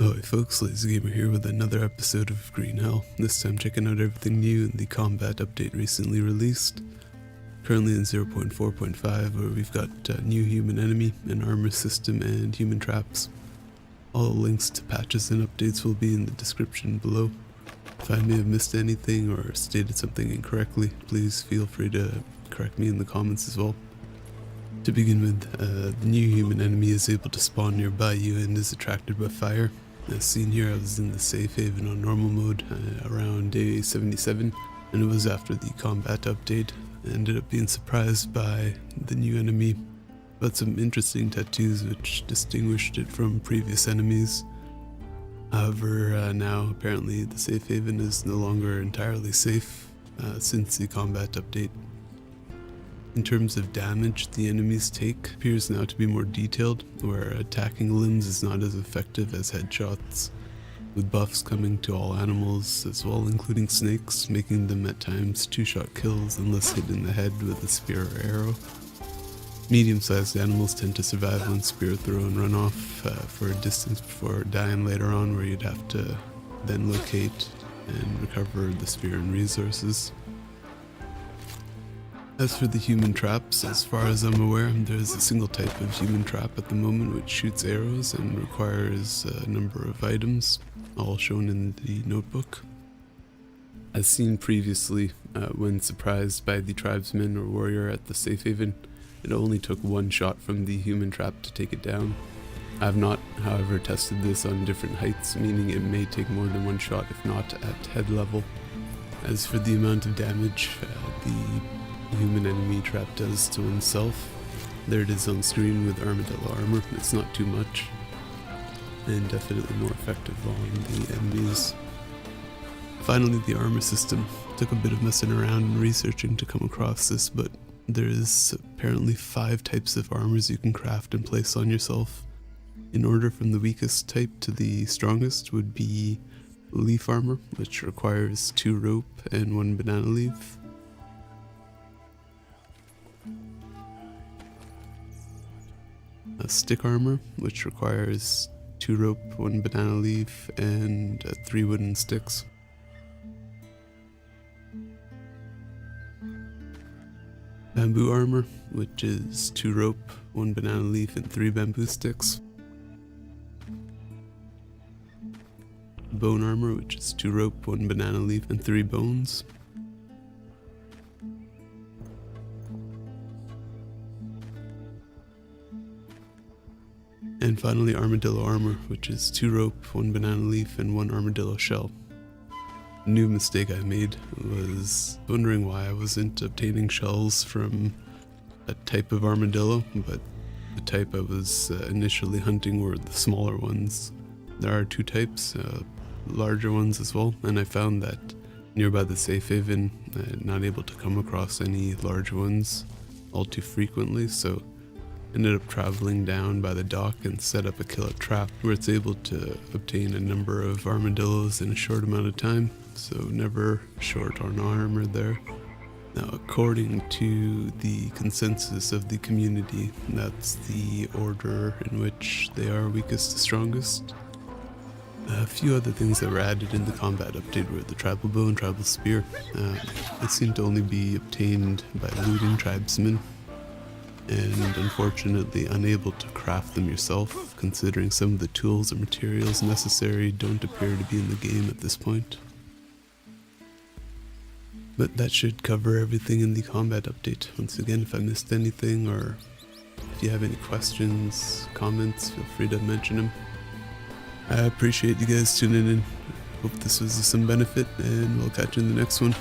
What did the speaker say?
Ahoy folks, Lazy Gamer here with another episode of Green Hell, this time checking out everything new in the combat update recently released. Currently in 0.4.5 where we've got a new human enemy, an armor system and human traps. All links to patches and updates will be in the description below. If I may have missed anything or stated something incorrectly, please feel free to correct me in the comments as well. To begin with, the new human enemy is able to spawn nearby you and is attracted by fire. As seen here, I was in the safe haven on normal mode around day 77, and it was after the combat update. I ended up being surprised by the new enemy, but some interesting tattoos which distinguished it from previous enemies. However, now apparently the safe haven is no longer entirely safe since the combat update. In terms of damage the enemies take appears now to be more detailed, where attacking limbs is not as effective as headshots, with buffs coming to all animals as well, including snakes, making them at times two-shot kills unless hit in the head with a spear or arrow. Medium-sized animals tend to survive one spear throw and run off for a distance before dying later on, where you'd have to then locate and recover the spear and resources. As for the human traps, as far as I'm aware, there is a single type of human trap at the moment which shoots arrows and requires a number of items, all shown in the notebook. As seen previously, when surprised by the tribesman or warrior at the safe haven, it only took one shot from the human trap to take it down. I have not, however, tested this on different heights, meaning it may take more than one shot if not at head level. As for the amount of damage the human enemy trap does to oneself, there it is on screen with armadillo armor. It's not too much, and definitely more effective on the enemies. Finally, the armor system. Took a bit of messing around and researching to come across this, but there is apparently 5 types of armors you can craft and place on yourself. In order from the weakest type to the strongest would be leaf armor, which requires 2 rope and 1 banana leaf. Stick armor, which requires 2 rope, 1 banana leaf, and 3 wooden sticks. Bamboo armor, which is 2 rope, 1 banana leaf, and 3 bamboo sticks. Bone armor, which is 2 rope, 1 banana leaf, and 3 bones. And finally, armadillo armor, which is 2 rope, 1 banana leaf, and 1 armadillo shell. A new mistake I made was wondering why I wasn't obtaining shells from a type of armadillo, but the type I was initially hunting were the smaller ones. There are 2 types, larger ones as well, and I found that nearby the safe haven, not able to come across any large ones all too frequently, so ended up traveling down by the dock and set up a killer trap where it's able to obtain a number of armadillos in a short amount of time, so never short on armor there. Now, according to the consensus of the community, that's the order in which they are weakest to strongest. A few other things that were added in the combat update were the tribal bow and tribal spear. They seem to only be obtained by looting tribesmen, and unfortunately unable to craft them yourself, considering some of the tools or materials necessary don't appear to be in the game at this point. But that should cover everything in the combat update. Once again, if I missed anything or if you have any questions, comments, feel free to mention them. I appreciate you guys tuning in. Hope this was of some benefit, and we'll catch you in the next one.